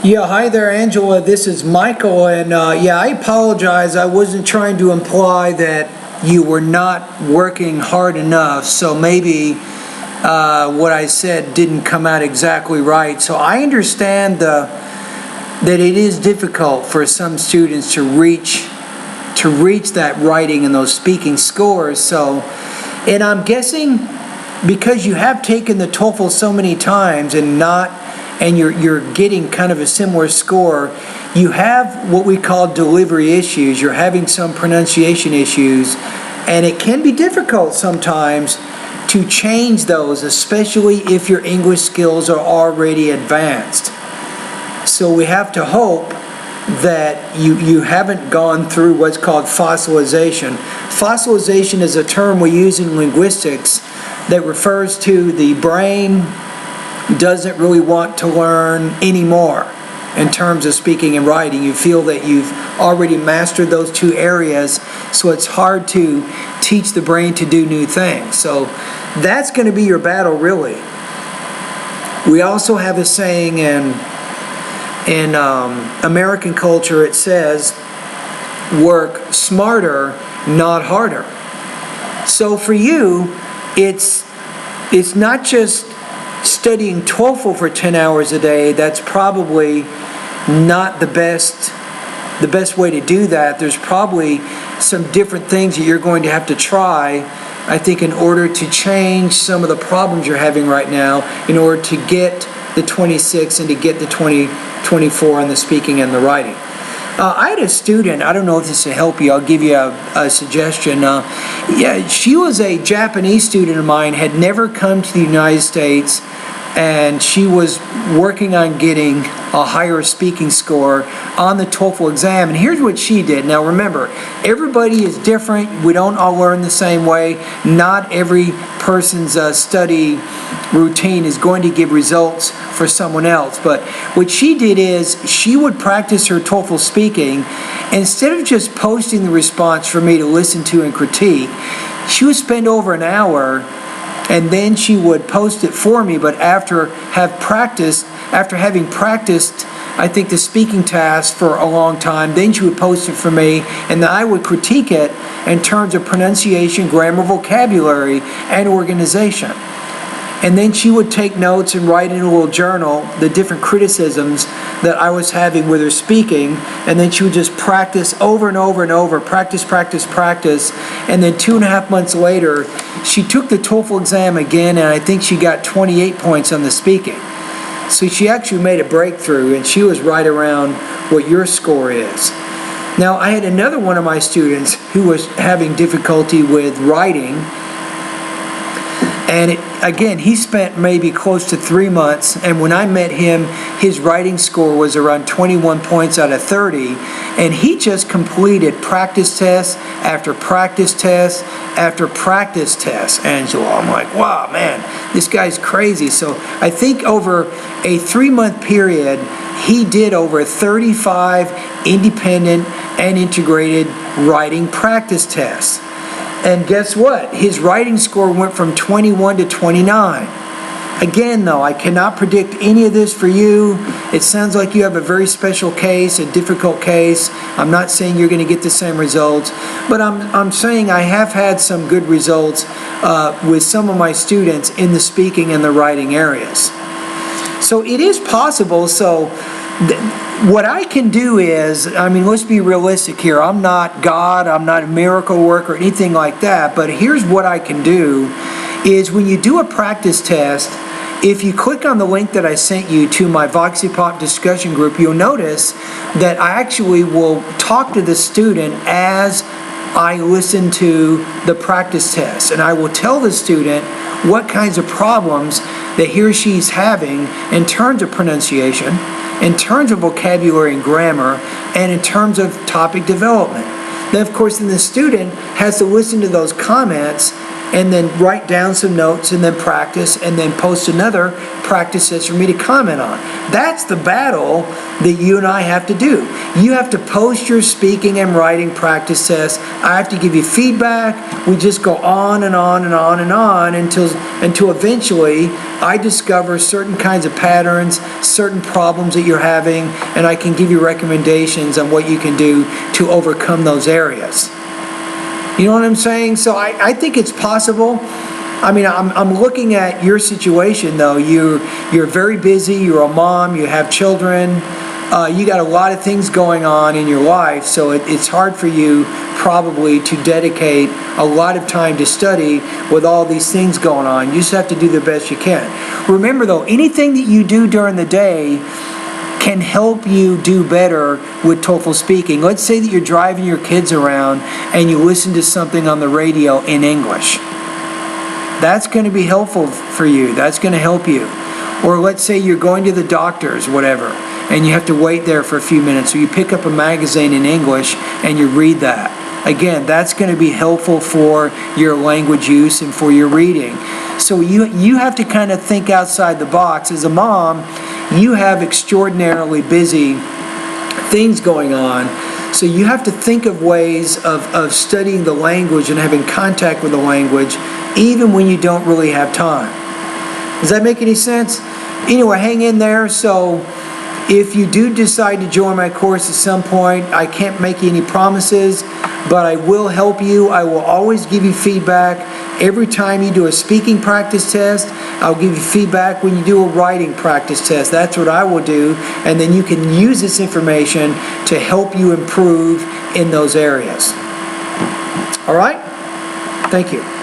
Yeah, hi there, Angela. This is Michael, and yeah, I apologize. I wasn't trying to imply that you were not working hard enough, so maybe what I said didn't come out exactly right. So I understand that it is difficult for some students to reach that writing and those speaking scores. So, and I'm guessing because you have taken the TOEFL so many times and you're getting kind of a similar score, you have what we call delivery issues. You're having some pronunciation issues, and it can be difficult sometimes to change those, especially if your English skills are already advanced. So we have to hope that you haven't gone through what's called fossilization. Fossilization is a term we use in linguistics that refers to the brain doesn't really want to learn anymore in terms of speaking and writing. You feel that you've already mastered those two areas, so it's hard to teach the brain to do new things. So that's going to be your battle, really. We also have a saying in American culture. It says, work smarter, not harder. So for you, it's not just studying TOEFL for 10 hours a day. That's probably not the best way to do that. There's probably some different things that you're going to have to try, I think, in order to change some of the problems you're having right now, in order to get the 26 and to get the 24 on the speaking and the writing. I had a student, I don't know if this will help you, I'll give you a suggestion. Yeah, she was a Japanese student of mine, had never come to the United States, and she was working on getting a higher speaking score on the TOEFL exam. And here's what she did. Now remember, everybody is different. We don't all learn the same way. Not every person's study routine is going to give results for someone else. But what she did is she would practice her TOEFL speaking. Instead of just posting the response for me to listen to and critique, she would spend over an hour and then she would post it for me. But after having practiced, I think, the speaking task for a long time, then she would post it for me, and then I would critique it in terms of pronunciation, grammar, vocabulary, and organization. And then she would take notes and write in a little journal the different criticisms that I was having with her speaking, and then she would just practice over and over and over, practice, and then 2.5 months later, she took the TOEFL exam again, and I think she got 28 points on the speaking. So she actually made a breakthrough, and she was right around what your score is. Now, I had another one of my students who was having difficulty with writing, and again, he spent maybe close to 3 months, and when I met him, his writing score was around 21 points out of 30, and he just completed practice test after practice test after practice test, Angela. I'm like, wow, man, this guy's crazy. So I think over a 3-month period, he did over 35 independent and integrated writing practice tests. And guess what? His writing score went from 21 to 29. Again, though, I cannot predict any of this for you. It sounds like you have a very special case, a difficult case. I'm not saying you're going to get the same results, but I'm saying I have had some good results with some of my students in the speaking and the writing areas. So it is possible. So what I can do is, I mean, let's be realistic here. I'm not God, I'm not a miracle worker or anything like that, but here's what I can do is when you do a practice test, if you click on the link that I sent you to my VoxyPop discussion group, you'll notice that I actually will talk to the student as I listen to the practice test, and I will tell the student what kinds of problems that he or she's having in terms of pronunciation, in terms of vocabulary and grammar, and in terms of topic development. Then, of course, then the student has to listen to those comments and then write down some notes and then practice and then post another practice test for me to comment on. That's the battle that you and I have to do. You have to post your speaking and writing practice tests. I have to give you feedback. We just go on and on and on and on until eventually I discover certain kinds of patterns, certain problems that you're having, and I can give you recommendations on what you can do to overcome those areas. You know what I'm saying? So I think it's possible. I mean, I'm looking at your situation, though. You're very busy, you're a mom, you have children, you got a lot of things going on in your life, so it's hard for you probably to dedicate a lot of time to study with all these things going on. You just have to do the best you can. Remember, though, anything that you do during the day can help you do better with TOEFL speaking. Let's say that you're driving your kids around and you listen to something on the radio in English. That's going to be helpful for you. That's going to help you. Or let's say you're going to the doctor's, whatever, and you have to wait there for a few minutes. So you pick up a magazine in English and you read that. Again, that's going to be helpful for your language use and for your reading. So you have to kind of think outside the box. As a mom, you have extraordinarily busy things going on. So you have to think of ways of studying the language and having contact with the language, even when you don't really have time. Does that make any sense? Anyway, hang in there. So if you do decide to join my course at some point, I can't make you any promises, but I will help you. I will always give you feedback. Every time you do a speaking practice test, I'll give you feedback when you do a writing practice test. That's what I will do, and then you can use this information to help you improve in those areas. All right? Thank you.